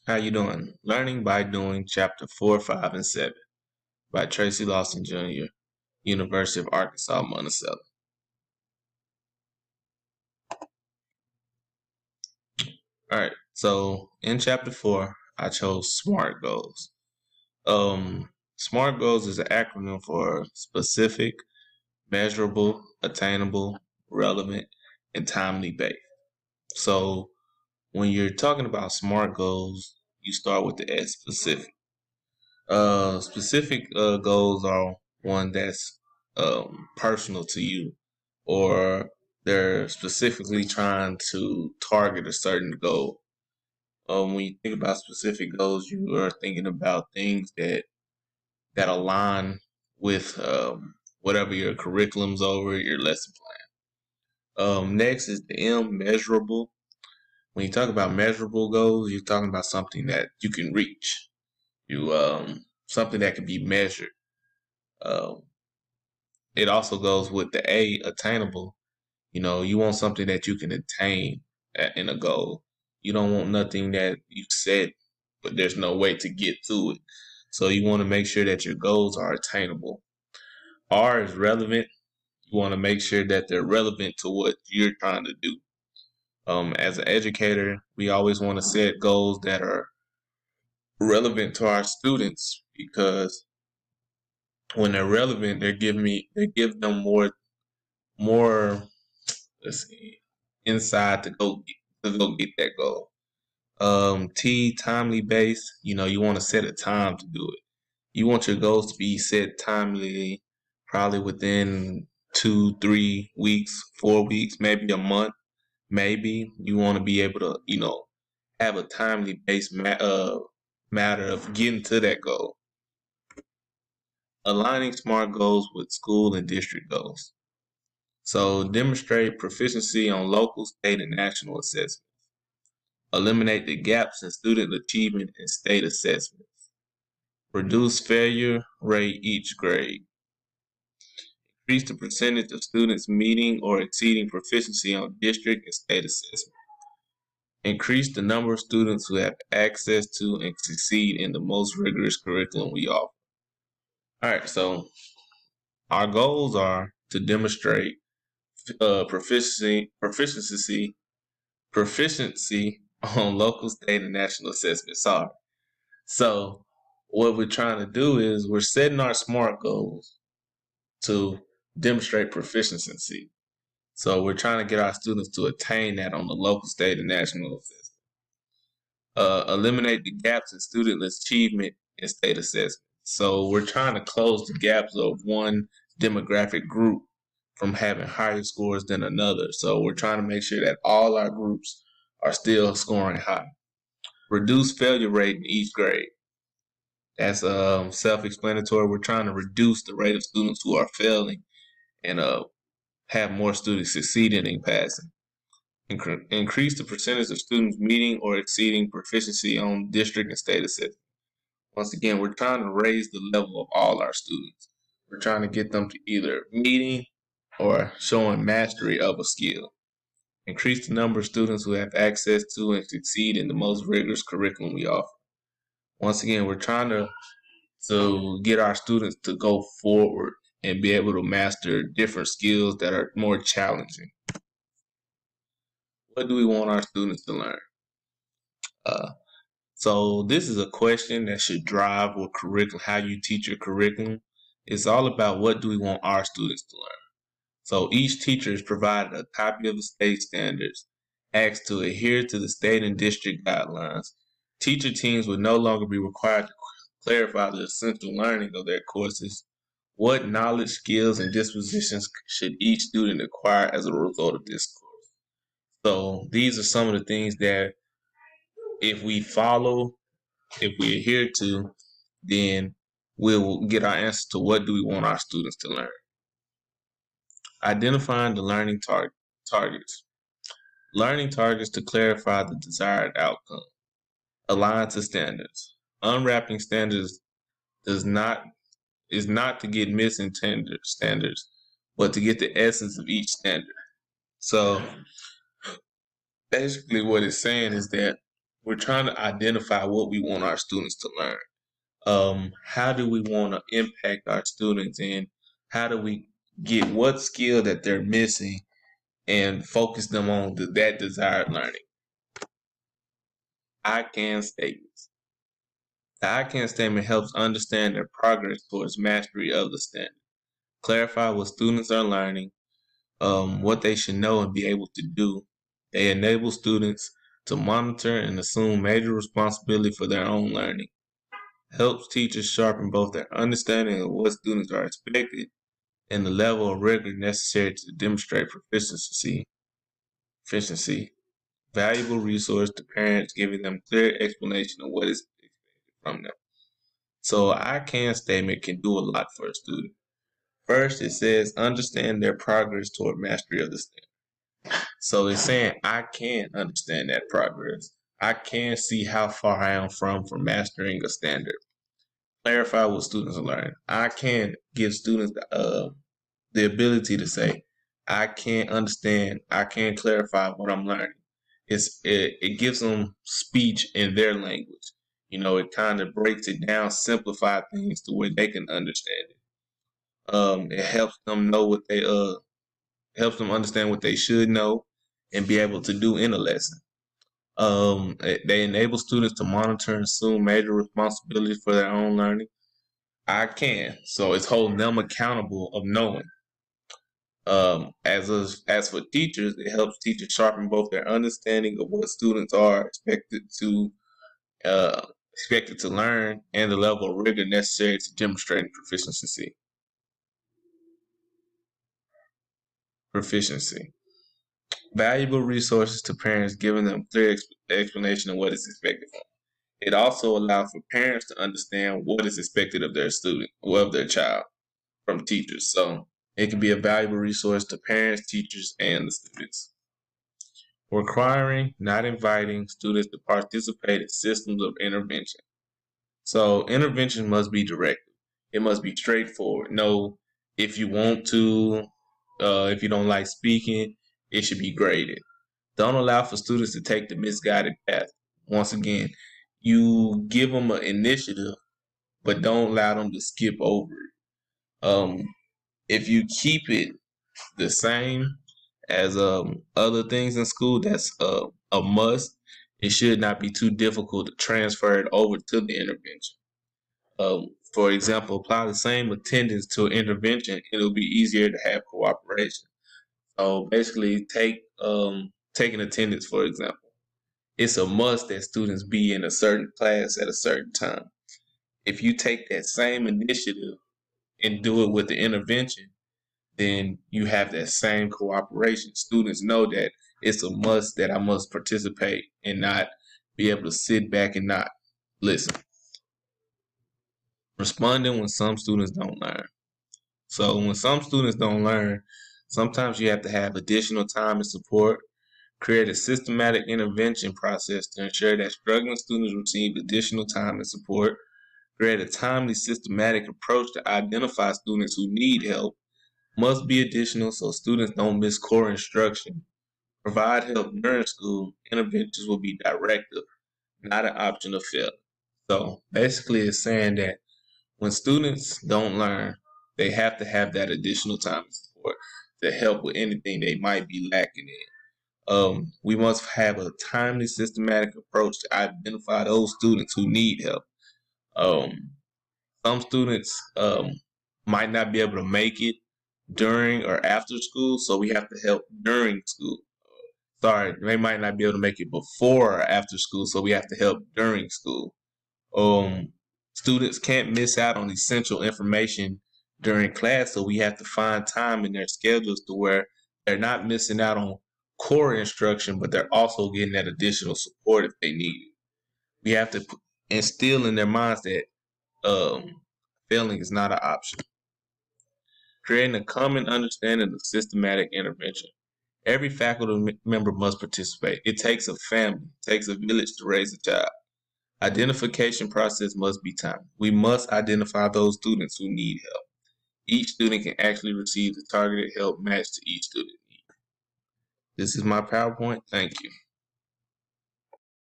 How you doing? Learning by Doing, Chapter 4, 5, and 7 by Tracy Lawson Jr., University of Arkansas, Monticello. All right, so in Chapter 4, I chose SMART goals. SMART goals is an acronym for specific, measurable, attainable, relevant, and timely based. So when you're talking about SMART goals, you start with the S, specific. Specific goals are one that's personal to you, or they're specifically trying to target a certain goal. When you think about specific goals, you are thinking about things that align with whatever your curriculum's over, your lesson plan. Next is the M, measurable. When you talk about measurable goals, you're talking about something that you can reach. Something that can be measured. Um, it also goes with the A, attainable. You want something that you can attain in a goal. You don't want nothing that you set, but there's no way to get to it. So you want to make sure that your goals are attainable. R is relevant. You want to make sure that they're relevant to what you're trying to do. As an educator, we always want to set goals that are relevant to our students, because when they're relevant, they give them more let's see, inside to go get that goal. T, timely based. You want to set a time to do it. You want your goals to be set timely, probably within 2, 3 weeks, 4 weeks, maybe a month. Maybe you want to be able to, have a timely based matter of getting to that goal. Aligning SMART goals with school and district goals. So demonstrate proficiency on local, state, and national assessments. Eliminate the gaps in student achievement and state assessments. Reduce failure rate each grade. Increase the percentage of students meeting or exceeding proficiency on district and state assessment. Increase the number of students who have access to and succeed in the most rigorous curriculum we offer. All right, so our goals are to demonstrate proficiency on local, state, and national assessment. Sorry. So what we're trying to do is we're setting our SMART goals to demonstrate proficiency. So we're trying to get our students to attain that on the local, state, and national assessment. Eliminate the gaps in student achievement and state assessment. So we're trying to close the gaps of one demographic group from having higher scores than another. So we're trying to make sure that all our groups are still scoring high. Reduce failure rate in each grade. That's self-explanatory. We're trying to reduce the rate of students who are failing and have more students succeeding in passing. Increase the percentage of students meeting or exceeding proficiency on district and state assessment. Once again, we're trying to raise the level of all our students. We're trying to get them to either meeting or showing mastery of a skill. Increase the number of students who have access to and succeed in the most rigorous curriculum we offer. Once again, we're trying to get our students to go forward and be able to master different skills that are more challenging. What do we want our students to learn? So this is a question that should drive what curriculum, how you teach your curriculum. It's all about what do we want our students to learn. So each teacher is provided a copy of the state standards, asked to adhere to the state and district guidelines. Teacher teams would no longer be required to clarify the essential learning of their courses. What knowledge, skills, and dispositions should each student acquire as a result of this course? So these are some of the things that if we adhere to, then we'll get our answer to what do we want our students to learn. Identifying the learning targets. Learning targets to clarify the desired outcome. Align to standards. Unwrapping standards is not to get missing standards, but to get the essence of each standard. So basically what it's saying is that We're trying to identify what we want our students to learn. How do we want to impact our students, and how do we get what skill that they're missing and focus them on that desired learning? I can statements. The I can statement helps understand their progress towards mastery of the standard. Clarify what students are learning, what they should know and be able to do. They enable students to monitor and assume major responsibility for their own learning. Helps teachers sharpen both their understanding of what students are expected and the level of rigor necessary to demonstrate proficiency. Valuable resource to parents, giving them clear explanation of what is expected from them. So I can statement can do a lot for a student. First, it says understand their progress toward mastery of the standard. So it's saying I can understand that progress. I can see how far I am from mastering a standard. Clarify what students are learning. I can give students the ability to say, I can't understand, I can't clarify what I'm learning. It gives them speech in their language. It kind of breaks it down, simplify things to where they can understand it. It helps them know what they helps them understand what they should know and be able to do in a lesson. They enable students to monitor and assume major responsibility for their own learning. I can. So it's holding them accountable of knowing. As for teachers, it helps teachers sharpen both their understanding of what students are uh, expected to learn and the level of rigor necessary to demonstrate proficiency. Valuable resources to parents, giving them clear explanation of what is expected from them. It also allows for parents to understand what is expected of their student or of their child from teachers. So it can be a valuable resource to parents, teachers, and the students. Requiring, not inviting students to participate in systems of intervention. So intervention must be directed. It must be straightforward. No, if you want to, if you don't like speaking, it should be graded. Don't allow for students to take the misguided path. Once again, you give them an initiative, but don't allow them to skip over it. If you keep it the same as other things in school, that's a must. It should not be too difficult to transfer it over to the intervention. For example, apply the same attendance to an intervention. It'll be easier to have cooperation. So basically, taking attendance, for example. It's a must that students be in a certain class at a certain time. If you take that same initiative and do it with the intervention, then you have that same cooperation. Students know that it's a must that I must participate and not be able to sit back and not listen. Responding when some students don't learn. So when some students don't learn, sometimes you have to have additional time and support. Create a systematic intervention process to ensure that struggling students receive additional time and support. Create a timely, systematic approach to identify students who need help. Must be additional so students don't miss core instruction. Provide help during school. Interventions will be directive, not an option of failure. So basically it's saying that when students don't learn, they have to have that additional time and support to help with anything they might be lacking in. We must have a timely, systematic approach to identify those students who need help. Some students might not be able to make it during or after school, so we have to help during school. Sorry, they might not be able to make it before or after school, so we have to help during school. Um, Students can't miss out on essential information during class, so we have to find time in their schedules to where they're not missing out on core instruction, but they're also getting that additional support if they need it. We have to instill in their minds that failing is not an option. Creating a common understanding of systematic intervention. Every faculty member must participate. It takes a family, it takes a village to raise a child. Identification process must be timely. We must identify those students who need help. Each student can actually receive the targeted help matched to each student need. This is my PowerPoint. Thank you.